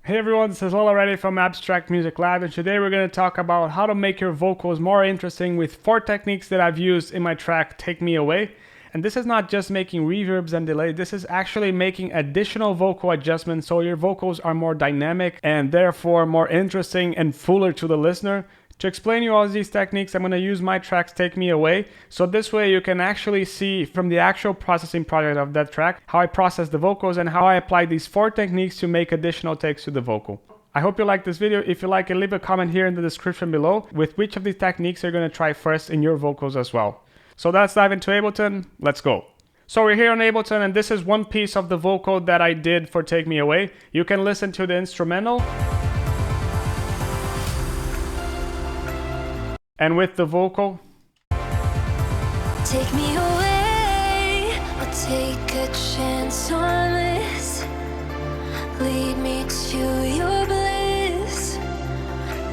Hey everyone, this is already from Abstrakt Music Lab, and today we're going to talk about how to make your vocals more interesting with 4 techniques that I've used in my track Take Me Away. And this is not just making reverbs and delay, this is actually making additional vocal adjustments so your vocals are more dynamic and therefore more interesting and fuller to the listener. To explain you all these techniques, I'm going to use my tracks Take Me Away, so this way you can actually see from the actual processing project of that track how I process the vocals and how I apply these 4 techniques to make additional takes to the vocal. I hope you like this video. If you like it, leave a comment here in the description below with which of these techniques you're going to try first in your vocals as well. So let's dive into Ableton. Let's go. So we're here on Ableton, and this is one piece of the vocal that I did for Take Me Away. You can listen to the instrumental. And with the vocal, take me away, I'll take a chance on this. Lead me to your bliss.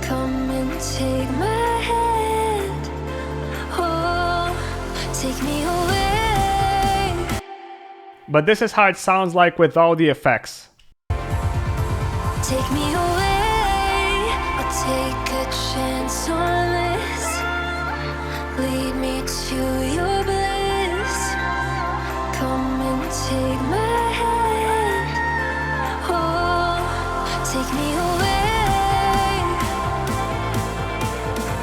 Come and take my hand. Oh, take me away. But this is how it sounds like with all the effects. Take me away, I'll take a chance on this. Lead me to your bliss. Come and take my hand. Oh, take me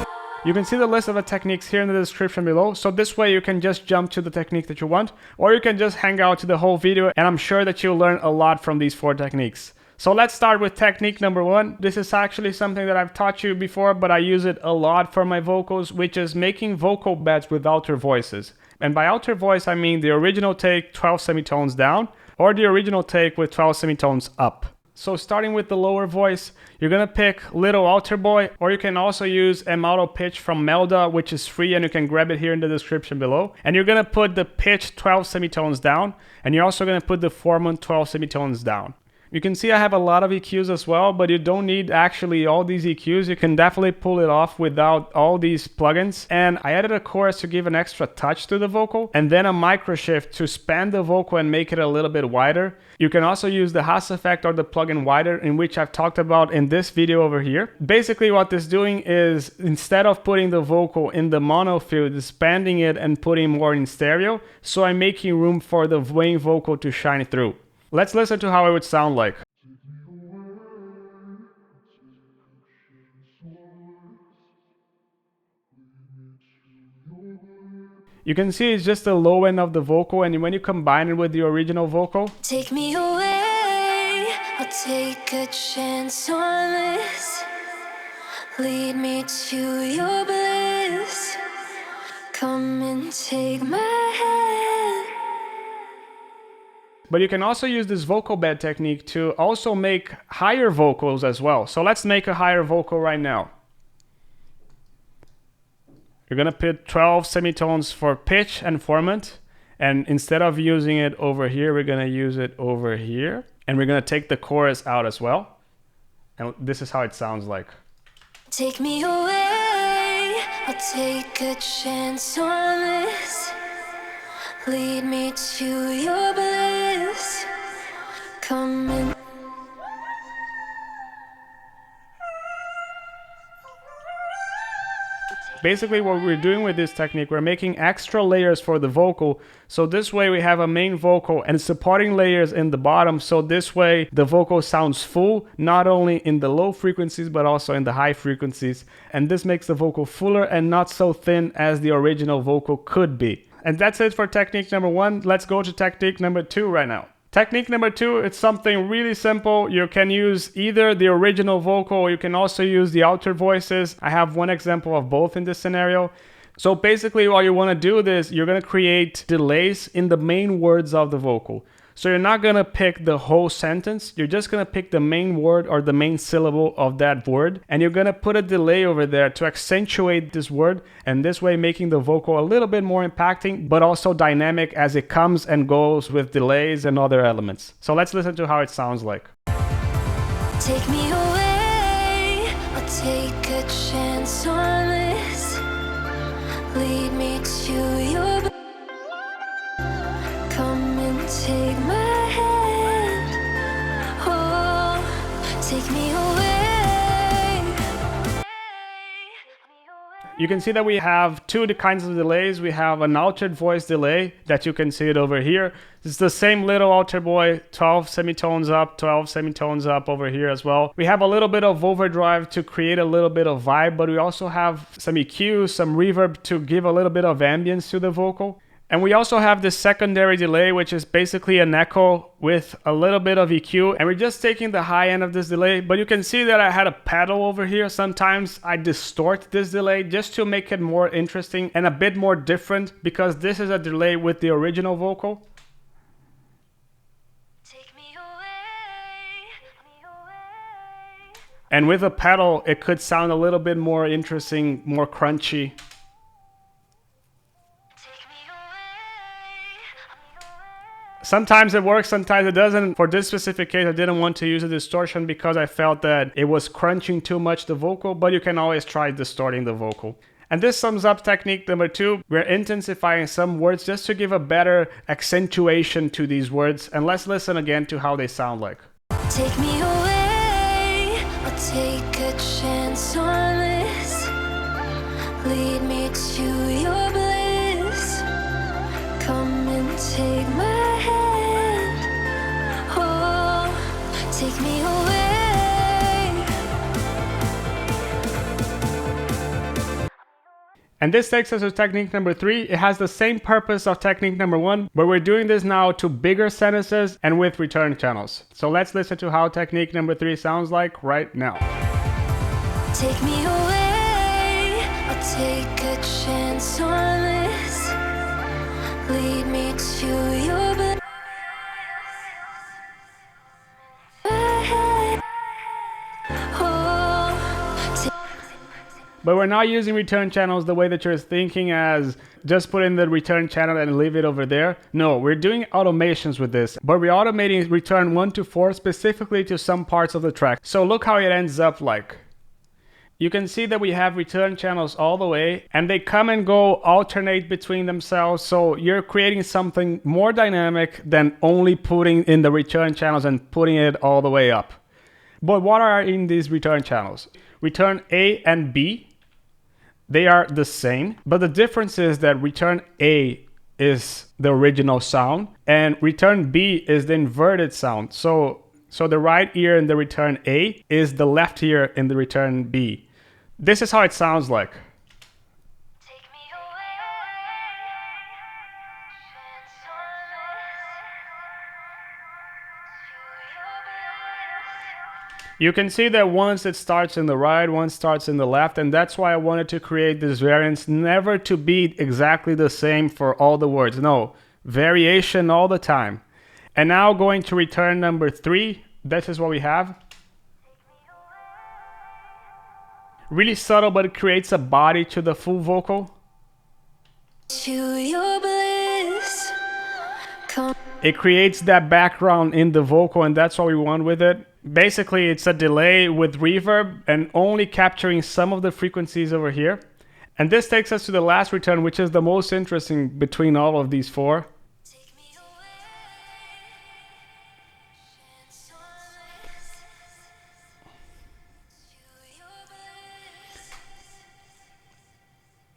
away. You can see the list of the techniques here in the description below, so this way you can just jump to the technique that you want, or you can just hang out to the whole video, and I'm sure that you'll learn a lot from these 4 techniques. So let's start with technique number 1. This is actually something that I've taught you before, but I use it a lot for my vocals, which is making vocal beds with outer voices. And by outer voice, I mean the original take 12 semitones down, or the original take with 12 semitones up. So starting with the lower voice, you're gonna pick Little Alter Boy, or you can also use M-Auto Pitch from Melda, which is free, and you can grab it here in the description below. And you're gonna put the pitch 12 semitones down, and you're also gonna put the formant 12 semitones down. You can see I have a lot of EQs as well, but you don't need actually all these EQs. You can definitely pull it off without all these plugins. And I added a chorus to give an extra touch to the vocal, and then a micro shift to span the vocal and make it a little bit wider. You can also use the Haas effect or the plugin wider, in which I've talked about in this video over here. Basically what this is doing is, instead of putting the vocal in the mono field, expanding it and putting more in stereo, so I'm making room for the main vocal to shine through. Let's listen to how it would sound like. You can see it's just the low end of the vocal, and when you combine it with the original vocal, take me away, I'll take a chance on this. Lead me to your bliss. Come and take my hand. But you can also use this vocal bed technique to also make higher vocals as well. So let's make a higher vocal right now. You're gonna put 12 semitones for pitch and formant. And instead of using it over here, we're gonna use it over here. And we're gonna take the chorus out as well. And this is how it sounds like. Take me away, I'll take a chance on this. Lead me to your bliss. Come in. Basically what we're doing with this technique, we're making extra layers for the vocal. So this way we have a main vocal and supporting layers in the bottom. So this way the vocal sounds full, not only in the low frequencies, but also in the high frequencies. And this makes the vocal fuller and not so thin as the original vocal could be. And that's it for technique number 1. Let's go to technique number 2 right now. Technique number 2, it's something really simple. You can use either the original vocal, or you can also use the outer voices. I have one example of both in this scenario. So basically what you want to do is you're going to create delays in the main words of the vocal. So you're not going to pick the whole sentence. You're just going to pick the main word or the main syllable of that word. And you're going to put a delay over there to accentuate this word. And this way making the vocal a little bit more impacting, but also dynamic as it comes and goes with delays and other elements. So let's listen to how it sounds like. Take me away, I'll take a chance on this. Lead me to your. Come and take my hand. Oh, Take me away. You can see that we have two kinds of delays. We have an altered voice delay that you can see it over here. It's the same little alter boy, 12 semitones up, 12 semitones up over here as well. We have a little bit of overdrive to create a little bit of vibe, but we also have some EQ, some reverb to give a little bit of ambience to the vocal. And we also have this secondary delay, which is basically an echo with a little bit of EQ. And we're just taking the high end of this delay, but you can see that I had a pedal over here. Sometimes I distort this delay just to make it more interesting and a bit more different, because this is a delay with the original vocal. Take me away. And with a pedal, it could sound a little bit more interesting, more crunchy. Sometimes it works, sometimes it doesn't. For this specific case, I didn't want to use a distortion because I felt that it was crunching too much the vocal, but you can always try distorting the vocal. And this sums up technique number 2. We're intensifying some words just to give a better accentuation to these words. And let's listen again to how they sound like. Take me away. I'll take a chance on this. Lead me to your bliss. Come and take my hand. Oh, take me away. And this takes us to technique number 3. It has the same purpose of technique number 1, but we're doing this now to bigger sentences and with return channels. So let's listen to how technique number 3 sounds like right now. Take me away. I'll take a chance on this. Lead me to your bliss. But we're not using return channels the way that you're thinking, as just put in the return channel and leave it over there. No, we're doing automations with this, but we're automating return 1 to 4 specifically to some parts of the track. So look how it ends up like. You can see that we have return channels all the way, and they come and go, alternate between themselves. So you're creating something more dynamic than only putting in the return channels and putting it all the way up. But what are in these return channels? Return A and B, they are the same, but the difference is that return A is the original sound and return B is the inverted sound. So the right ear in the return A is the left ear in the return B. This is how it sounds like. Take me away. You can see that once it starts in the right, one starts in the left, and that's why I wanted to create this variance, never to be exactly the same for all the words. No, variation all the time. And now going to return number 3, this is what we have. Really subtle, but it creates a body to the full vocal. To your bliss. Come. It creates that background in the vocal, and that's what we want with it. Basically, it's a delay with reverb and only capturing some of the frequencies over here. And this takes us to the last return, which is the most interesting between all of these 4. Take me away.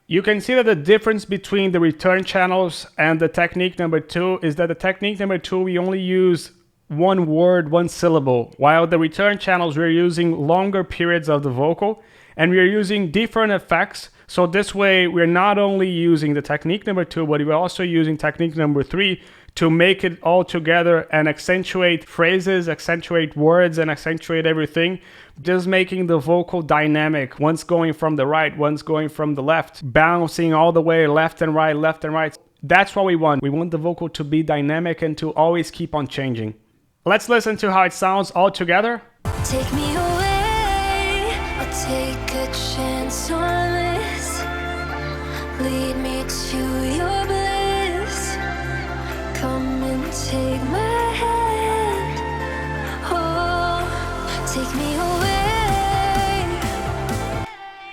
You can see that the difference between the return channels and the technique number 2 is that the technique number 2, we only use one word, one syllable, while the return channels, we're using longer periods of the vocal and we're using different effects. So this way, we're not only using the technique number 2, but we're also using technique number 3 to make it all together and accentuate phrases, accentuate words, and accentuate everything, just making the vocal dynamic. Once going from the right, once going from the left, bouncing all the way left and right, left and right. That's what we want. We want the vocal to be dynamic and to always keep on changing. Let's listen to how it sounds all together. Take me away. I'll take a chance on this. Lead me to your bliss. Come and take my hand. Oh, take me away.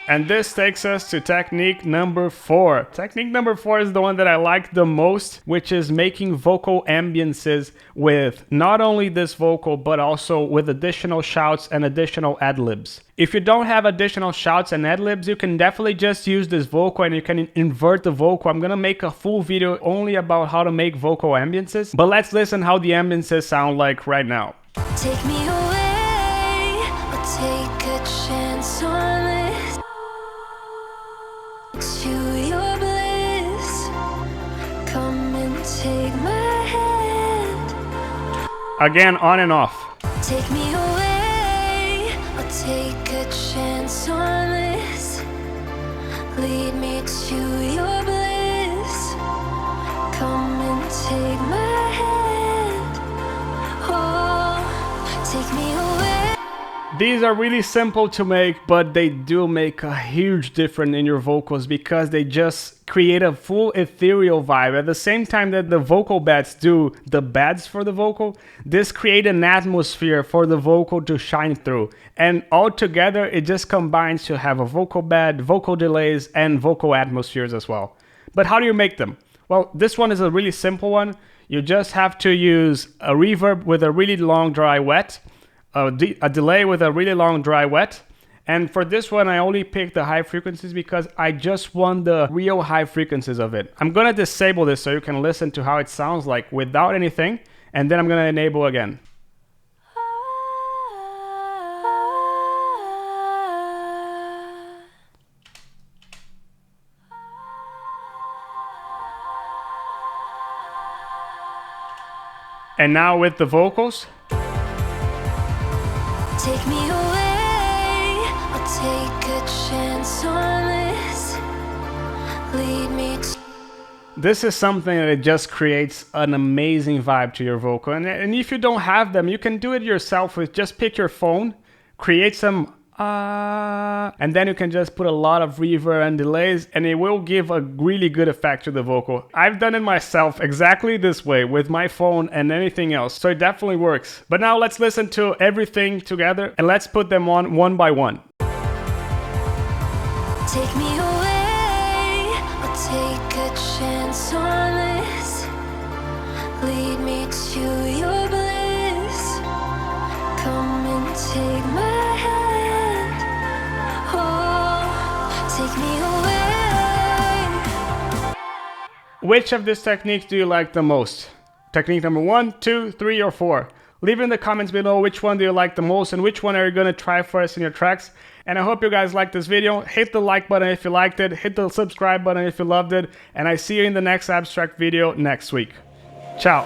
And this takes us to technique number 4. Technique number 4 is the one that I like the most, which is making vocal ambiences with not only this vocal, but also with additional shouts and additional ad-libs. If you don't have additional shouts and ad-libs, you can definitely just use this vocal and you can invert the vocal. I'm gonna make a full video only about how to make vocal ambiences, but let's listen how the ambiences sound like right now. Take me away, or take a chance on this. To your bliss, come and take my hand. Again, on and off. Take me away, or take a chance on this. Lead me to your bliss, come and take my hand. Oh, take me away. These are really simple to make, but they do make a huge difference in your vocals because they just create a full ethereal vibe. At the same time that the vocal beds do the beds for the vocal, this creates an atmosphere for the vocal to shine through. And all together, it just combines to have a vocal bed, vocal delays, and vocal atmospheres as well. But how do you make them? Well, this one is a really simple one. You just have to use a reverb with a really long dry wet, a delay with a really long dry wet. And for this one, I only picked the high frequencies because I just want the real high frequencies of it. I'm gonna disable this so you can listen to how it sounds like without anything, and then I'm gonna enable again. And now with the vocals. Take me away, or take a chance on this. Lead me to. This is something that it just creates an amazing vibe to your vocal. And if you don't have them, you can do it yourself with just pick your phone, create some and then you can just put a lot of reverb and delays and it will give a really good effect to the vocal. I've done it myself exactly this way with my phone and anything else, so it definitely works. But now let's listen to everything together and let's put them on one by one. Take me away, or take a chance on this. Lead me to your bliss, come and take my hand. Oh, take me away. Which of these techniques do you like the most? Technique number 1, 2, 3, or 4? Leave in the comments below which one do you like the most and which one are you going to try first in your tracks. And I hope you guys liked this video. Hit the like button if you liked it. Hit the subscribe button if you loved it. And I see you in the next Abstrakt video next week. Ciao.